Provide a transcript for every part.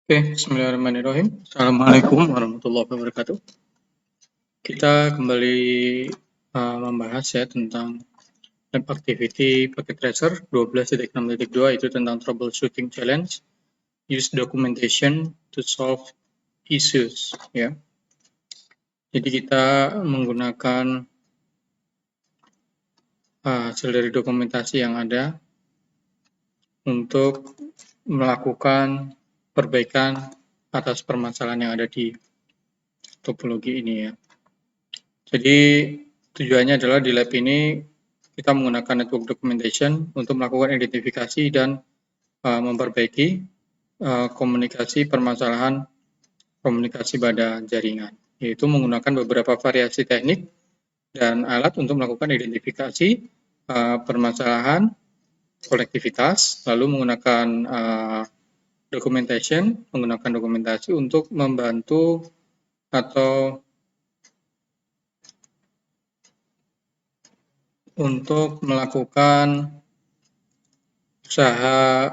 Oke, bismillahirrahmanirrahim. Assalamualaikum warahmatullahi wabarakatuh. Kita kembali membahas ya tentang lab activity packet tracer 12.6.2 itu tentang troubleshooting challenge, use documentation to solve issues ya. Jadi kita menggunakan hasil dari dokumentasi yang ada untuk melakukan perbaikan atas permasalahan yang ada di topologi ini ya. Jadi tujuannya adalah di lab ini kita menggunakan network documentation untuk melakukan identifikasi dan memperbaiki komunikasi permasalahan komunikasi pada jaringan, yaitu menggunakan beberapa variasi teknik dan alat untuk melakukan identifikasi permasalahan konektivitas, lalu menggunakan menggunakan dokumentasi untuk membantu atau untuk melakukan usaha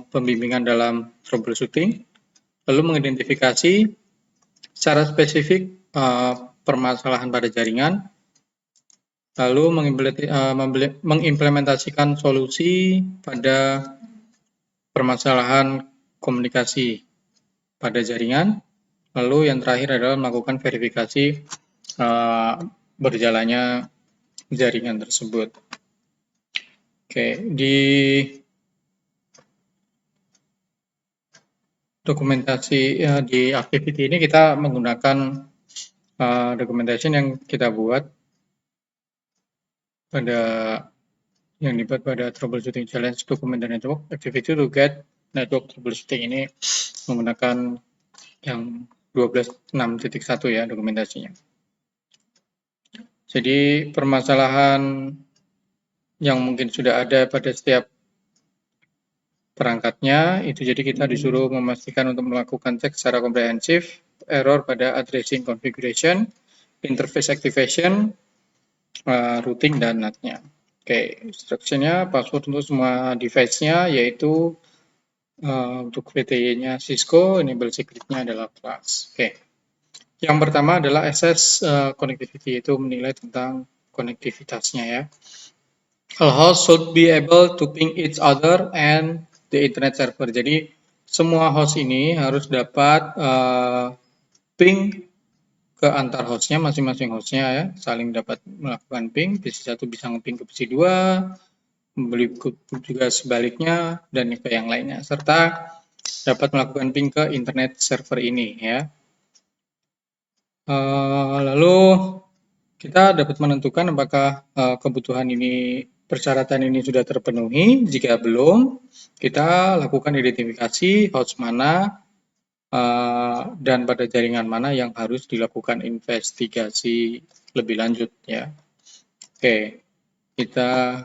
pembimbingan dalam troubleshooting, lalu mengidentifikasi secara spesifik permasalahan pada jaringan, lalu mengimplementasikan solusi pada permasalahan komunikasi pada jaringan, lalu yang terakhir adalah melakukan verifikasi berjalannya jaringan tersebut. Oke, di dokumentasi di activity ini kita menggunakan documentation yang kita buat yang dibuat pada troubleshooting challenge document dan network activity to get network troubleshooting ini menggunakan yang 12.6.1 ya dokumentasinya. Jadi permasalahan yang mungkin sudah ada pada setiap perangkatnya itu, jadi kita disuruh memastikan untuk melakukan cek secara komprehensif error pada addressing configuration, interface activation, routing dan NAT-nya. Oke, instruction-nya password untuk semua device-nya yaitu untuk VTY-nya Cisco, enable secret-nya adalah class. Oke. Yang pertama adalah access connectivity, yaitu menilai tentang konektivitasnya ya. All hosts should be able to ping each other and the internet server. Jadi semua host ini harus dapat ping ke antar hostnya, masing-masing hostnya ya, saling dapat melakukan ping. PC1 bisa nge-ping ke PC2, juga sebaliknya, dan ke yang lainnya, serta dapat melakukan ping ke internet server ini ya. Lalu kita dapat menentukan apakah kebutuhan ini, persyaratan ini sudah terpenuhi. Jika belum, kita lakukan identifikasi host mana dan pada jaringan mana yang harus dilakukan investigasi lebih lanjut ya. Oke, kita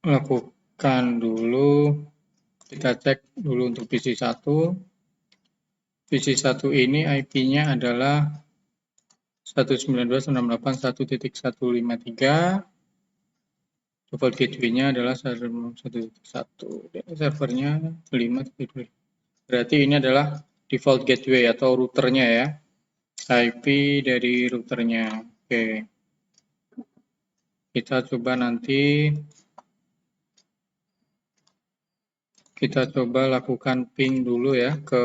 lakukan dulu, kita cek dulu untuk PC1. PC1 ini IP-nya adalah 192.168.1.153. Default gateway-nya adalah 1.1. Servernya 5.2. Berarti ini adalah default gateway atau routernya ya. IP dari routernya. Oke. Kita coba nanti lakukan ping dulu ya ke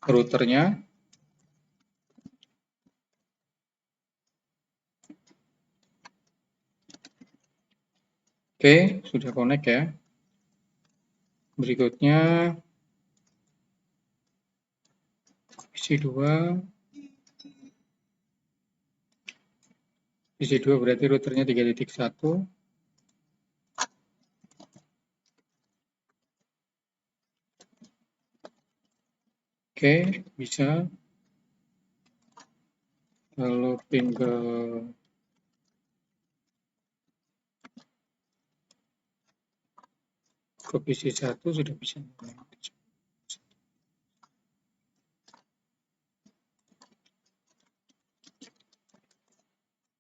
routernya. Oke, sudah connect ya. Berikutnya PC2. PC2 berarti routernya 3.1. Oke, bisa. Lalu ping ke PC1 sudah bisa.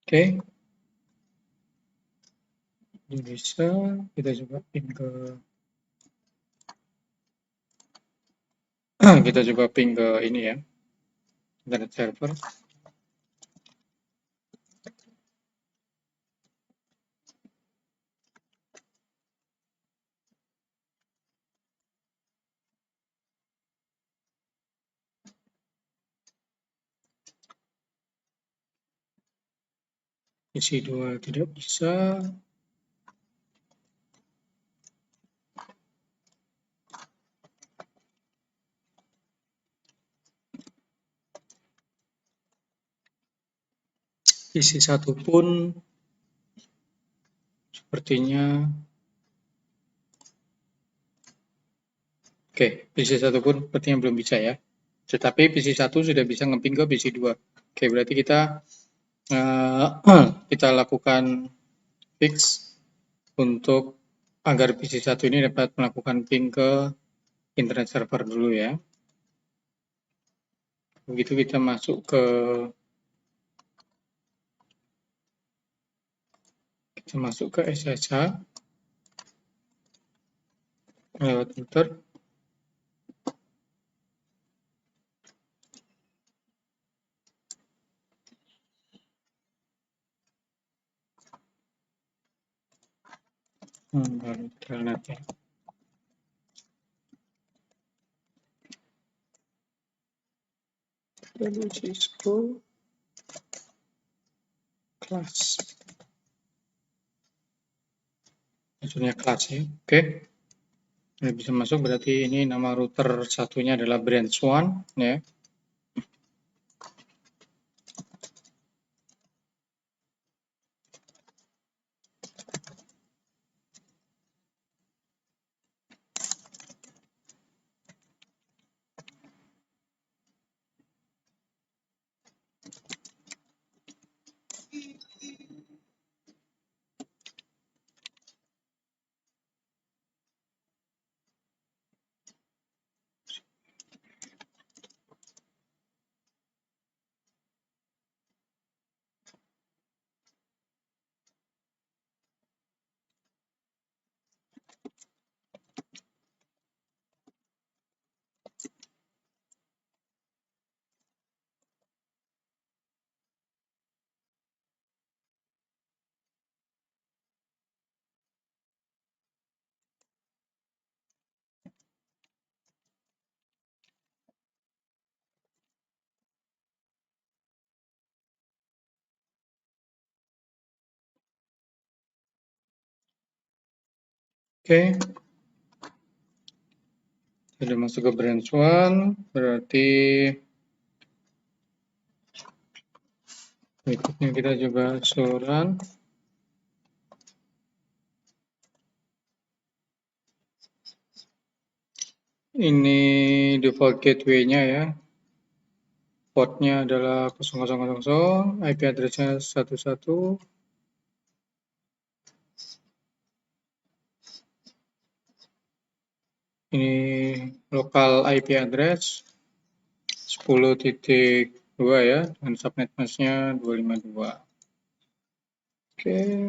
Oke. Ini bisa, kita coba pin ke kita coba ping ke ini ya, internet server. Isi 2 tidak bisa. Isi 1 pun sepertinya oke, PC 1 pun sepertinya belum bisa ya. Tetapi PC 1 sudah bisa ngeping ke PC 2. Oke, berarti kita lakukan fix untuk agar PC 1 ini dapat melakukan ping ke internet server dulu ya. Begitu kita masuk ke SSH lewat router. Baru internet ya. Lalu Cisco class. Maksudnya kelas ya. Oke. Ini bisa masuk, berarti ini nama router satunya adalah branch 1 ya. Oke. Sudah masuk ke branch 1, berarti berikutnya kita coba show run. Ini default gateway-nya ya. Portnya adalah 0000, IP address-nya 11. Ini local IP address 10.2 ya, dan subnet mask-nya 252. Oke.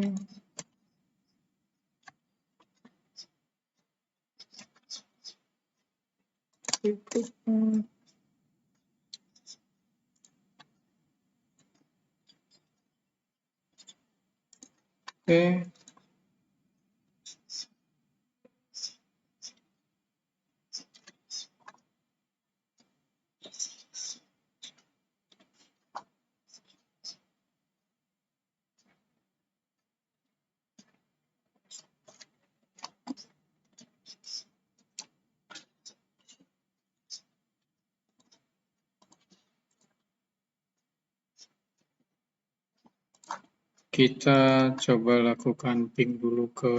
Oke. Kita coba lakukan ping dulu ke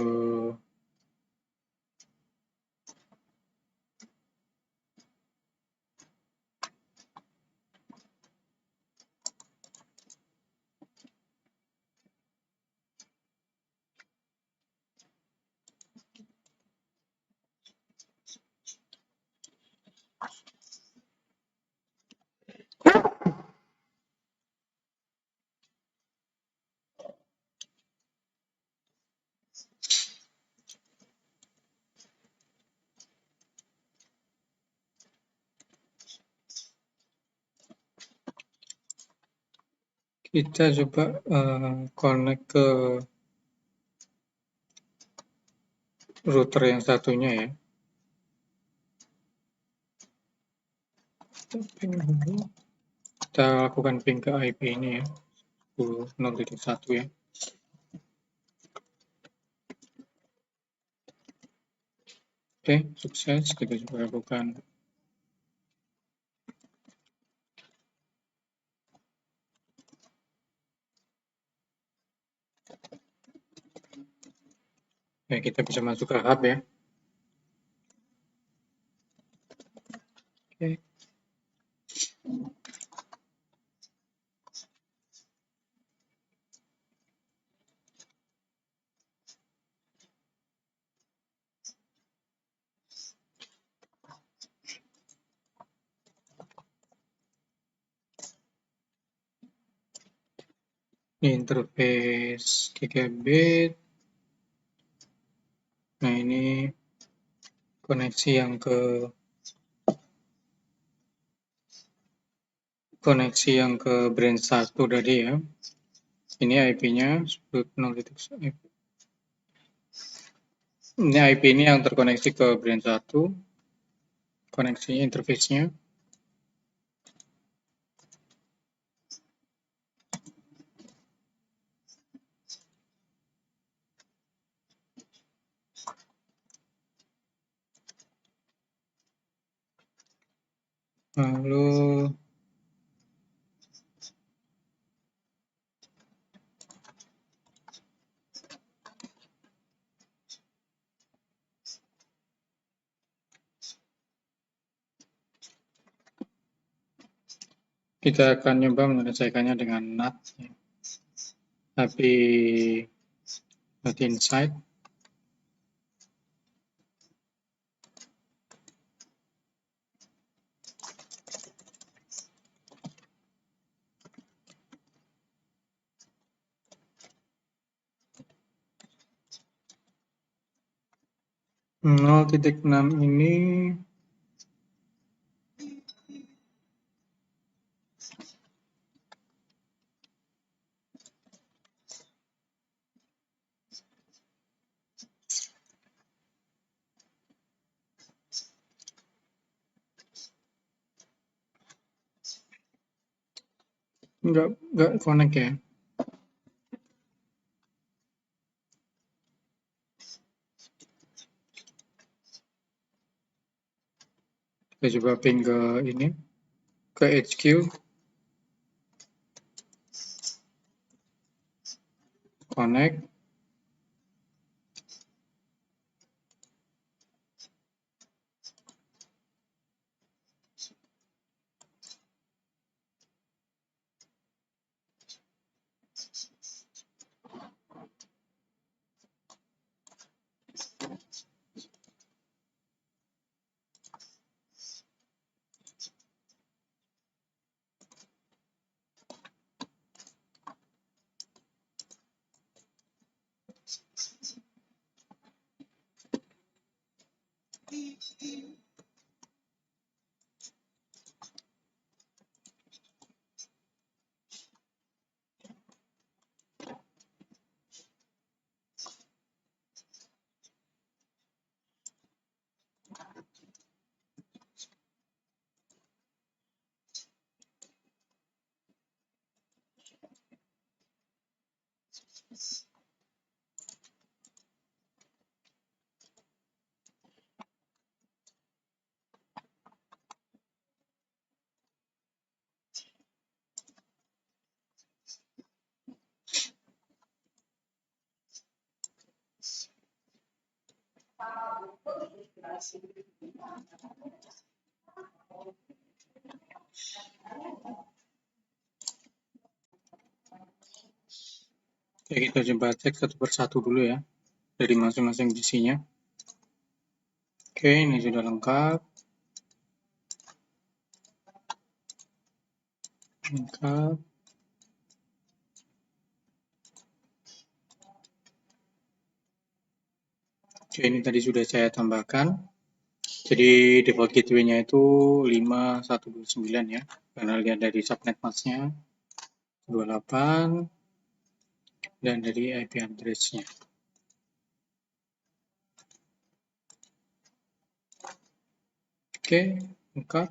Kita coba connect ke router yang satunya ya. Kita lakukan ping ke IP ini ya, 10.0.1 ya. Oke, sukses. Kita coba lakukan ya, kita bisa masuk ke hub ya. Oke. Ini interface gigabit. Nah, ini koneksi yang ke branch 1 tadi ya. Ini IP-nya 10.0.1. Ini IP ini yang terkoneksi ke branch 1. Koneksinya, interface-nya. Lalu kita akan coba menyelesaikannya dengan NAT, tapi not inside. Nol titik 6 ini nggak connect ya. Kita coba ping ke ini, ke HQ. Connect. Oke, kita coba cek satu persatu dulu ya, dari masing-masing DC-nya. Oke, ini sudah lengkap. Oke, ini tadi sudah saya tambahkan. Jadi default gateway-nya itu 5129 ya, karena lihat dari subnet mask-nya. 28 dan dari IP address-nya. Oke, buka.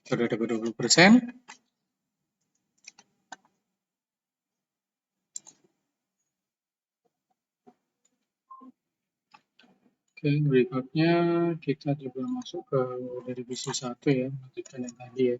Sudah dapat 20%. Oke, berikutnya kita coba masuk ke dari bisnis 1 ya, lanjutkan yang tadi ya.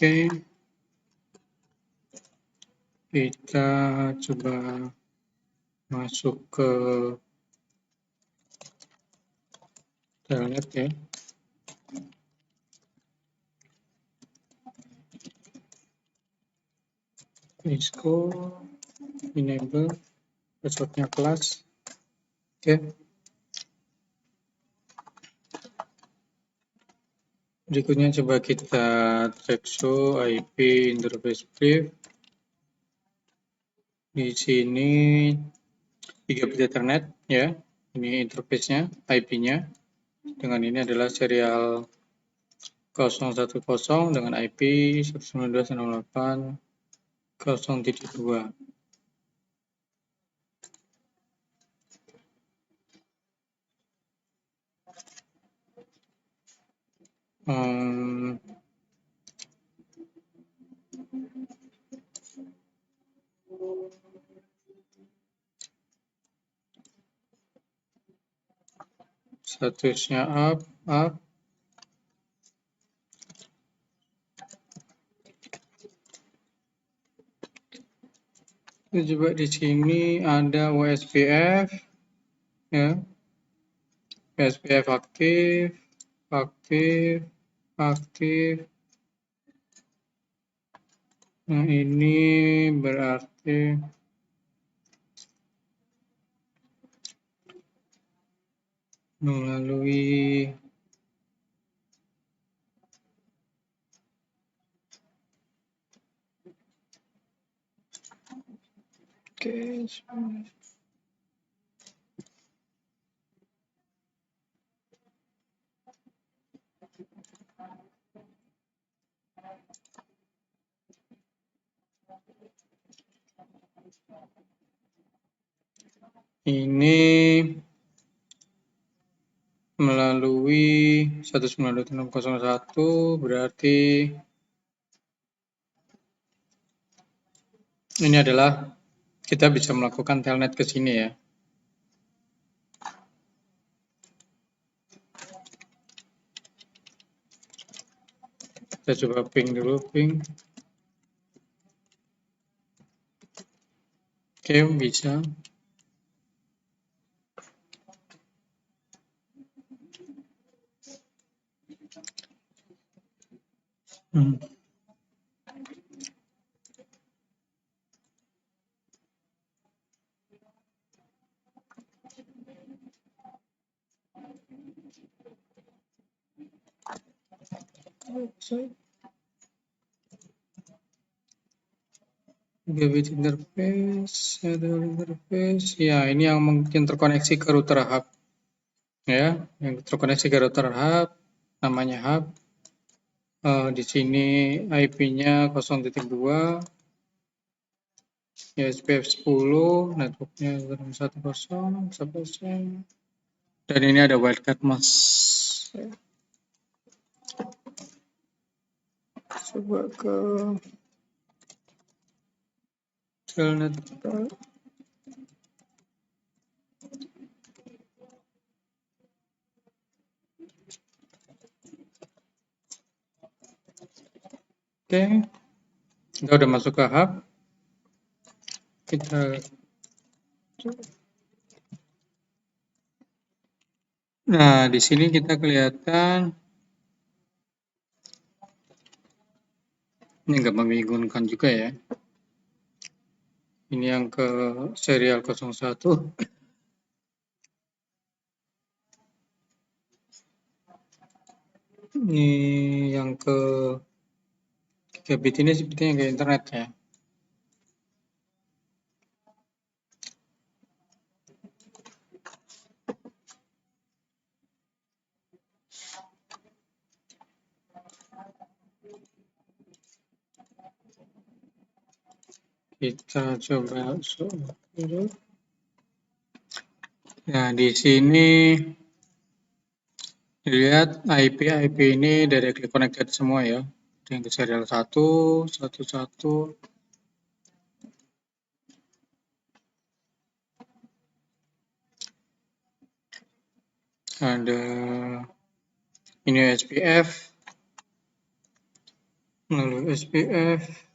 Oke, kita coba masuk ke telnet ya. Cisco enable passwordnya kelas. Oke, berikutnya coba kita track show IP interface brief. Di sini 3 bit Ethernet ya, ini interface-nya, IP-nya. Dengan ini adalah serial 010 dengan IP 192.168.0.2. Statusnya up. Coba di sini ada WSPF ya. WSPF aktif. Nah, ini berarti melalui ini melalui 192.601 berarti ini adalah kita bisa melakukan telnet ke sini ya. Kita coba ping dulu, ping. Oke, bisa. Gigabit interface, ya ini yang mungkin terkoneksi ke router hub, ya, yang terkoneksi ke router hub, namanya hub. Di sini IP-nya 0.2, ya SPF 10, networknya 10, dan ini ada wildcard mask. Coba ke telnet. Oke, kita udah masuk ke hub. Kita Nah, di sini kita kelihatan ini nggak membingungkan juga ya. Ini yang ke serial 01. Ini yang ke 3 bit ini sepertinya ke internet ya. Kita coba nah, di sini lihat IP ini directly connected semua ya. Yang ke serial 1, 11. Ada ini SPF, lalu SPF,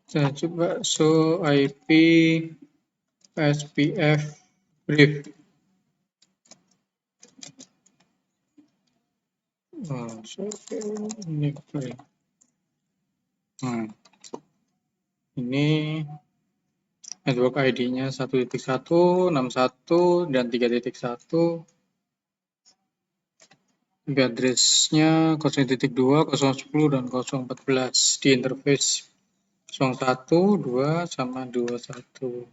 kita coba show IP SPF brief. Ini network ID-nya 1.1, 61, dan 3.1. IP address-nya 0.2, 0.10, dan 0.14 di interface 01, 2, sama 21.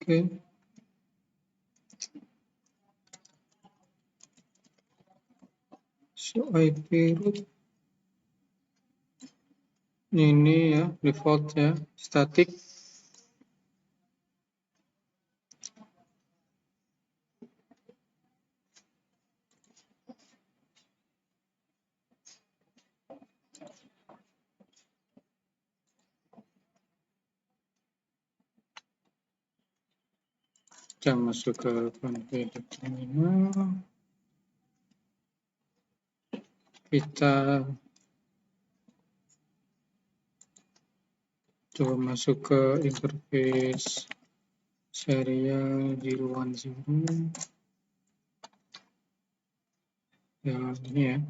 Oke. So IP root ini ya default ya, static. Kita masuk ke configure terminal. Kita coba masuk ke interface serial 010. Ya, ini ya.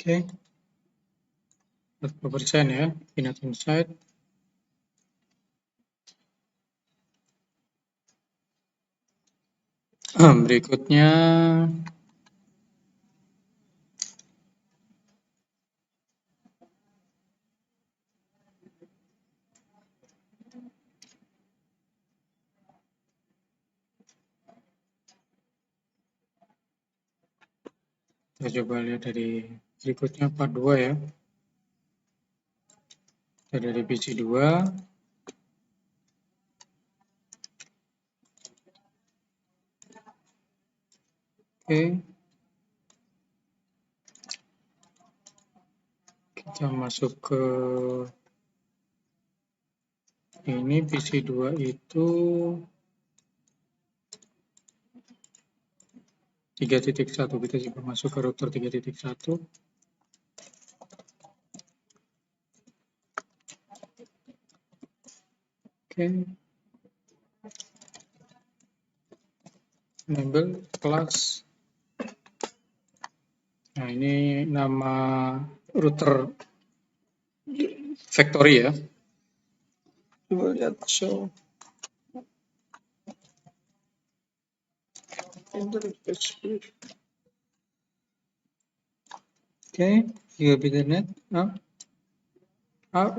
Oke. 40% ya, peanut inside. Berikutnya kita coba lihat dari berikutnya part 2 ya. Dari PC 2. Oke. Kita masuk ke ini PC 2 itu 3.1. Kita coba masuk ke router 3.1. Oke. Enable class. Nah, Nah, ini nama router factory ya. Coba lihat show. Oke, gigabit internet.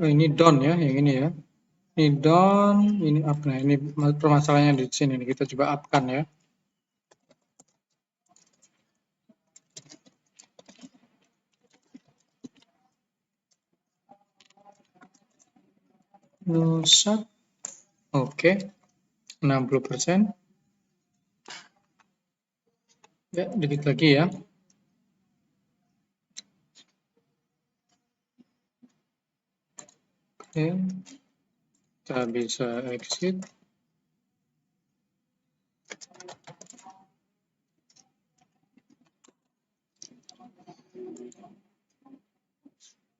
Ini down ya, yang ini ya. Ini down, ini up. Nah, ini permasalahannya di sini. Kita coba up-kan ya. Rusak. Oke. 60%. Ya, dikit lagi ya. Oke. Kita bisa exit.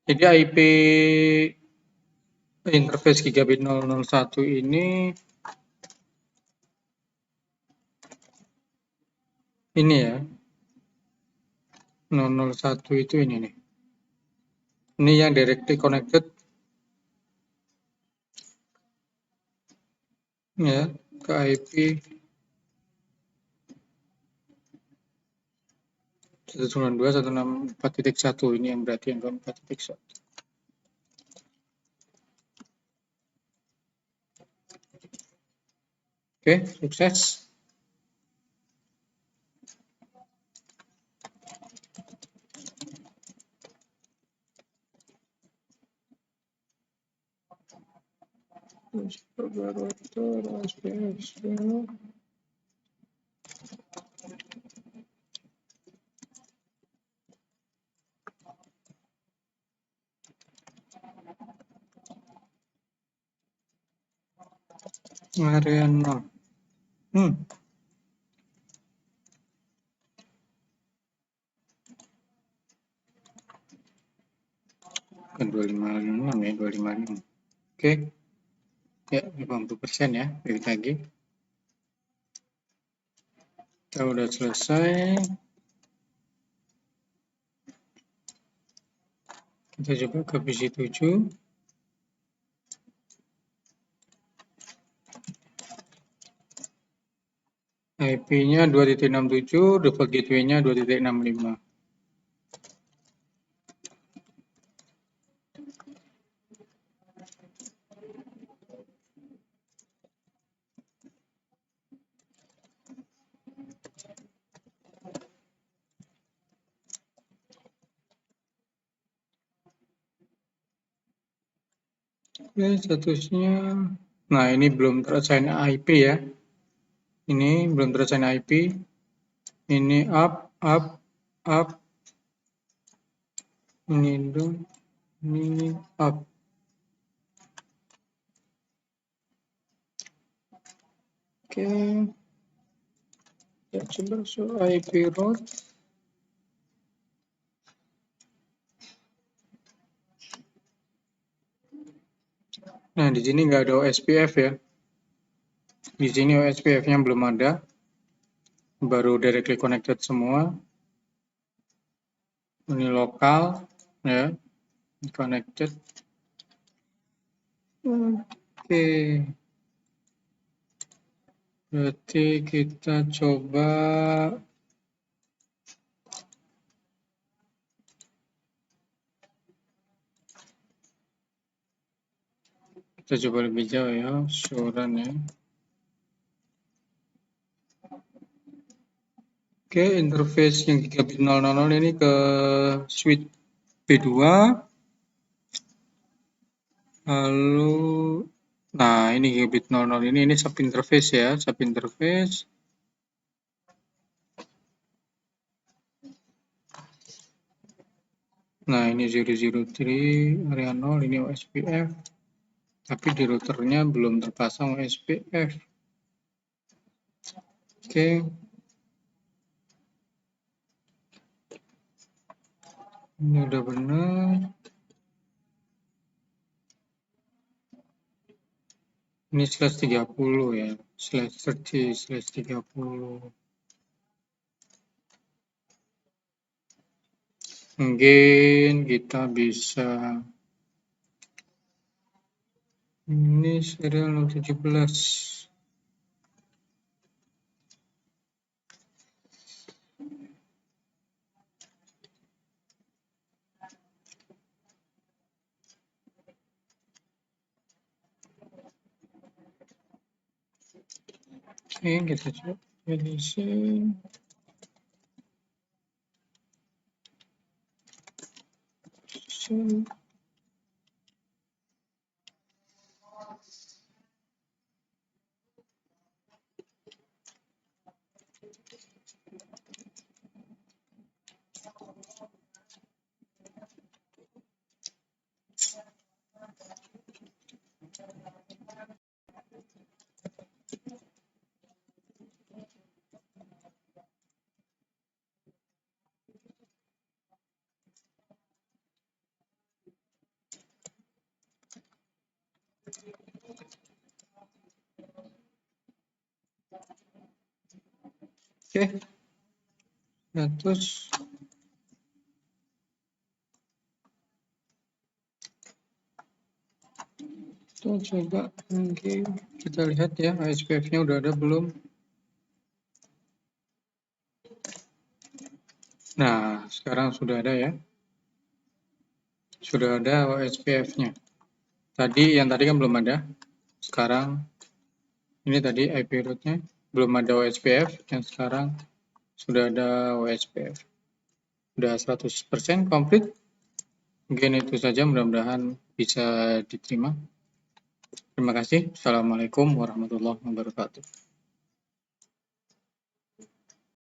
Jadi IP interface gigabit 001 ini ya. 001 itu ini nih. Ini yang directly connected ya ke IP 192.164.1 ini yang berarti yang ke 4.1. Oke, sukses. Area 0. Bukan 256 ya, 256. Oke. Ya, 50% ya, balik lagi. Kita udah selesai. Kita coba ke PC7. IP-nya 2.67, default gateway-nya 2.65. Oke, statusnya. Nah, ini belum terassign IP ya. Ini belum terassign IP. Ini up. Ini down. Ini up. Oke. Ya, coba show IP route. Nah, di sini nggak ada OSPF ya. Di sini OSPF-nya belum ada. Baru directly connected semua. Ini lokal ya. Connected. Oke. Berarti kita coba lebih jauh ya, show run ya. Oke, interface yang gigabit 000 ini ke switch B2. Lalu, nah ini gigabit 00 ini sub interface ya, sub interface. Nah ini 003 area 0, ini OSPF. Tapi di routernya belum terpasang OSPF. Oke. Ini udah benar. Ini /30 ya, /30/30. Mungkin kita bisa ini serial 17. Oke, kita coba finishing. Oke, 100. Kita coba lagi, kita lihat ya SPF-nya udah ada belum. Nah, sekarang sudah ada ya. Sudah ada SPF-nya. Yang tadi kan belum ada. Sekarang ini tadi IP root-nya belum ada OSPF, yang sekarang sudah ada OSPF. Sudah 100% komplit. Mungkin itu saja, mudah-mudahan bisa diterima. Terima kasih. Assalamualaikum warahmatullahi wabarakatuh.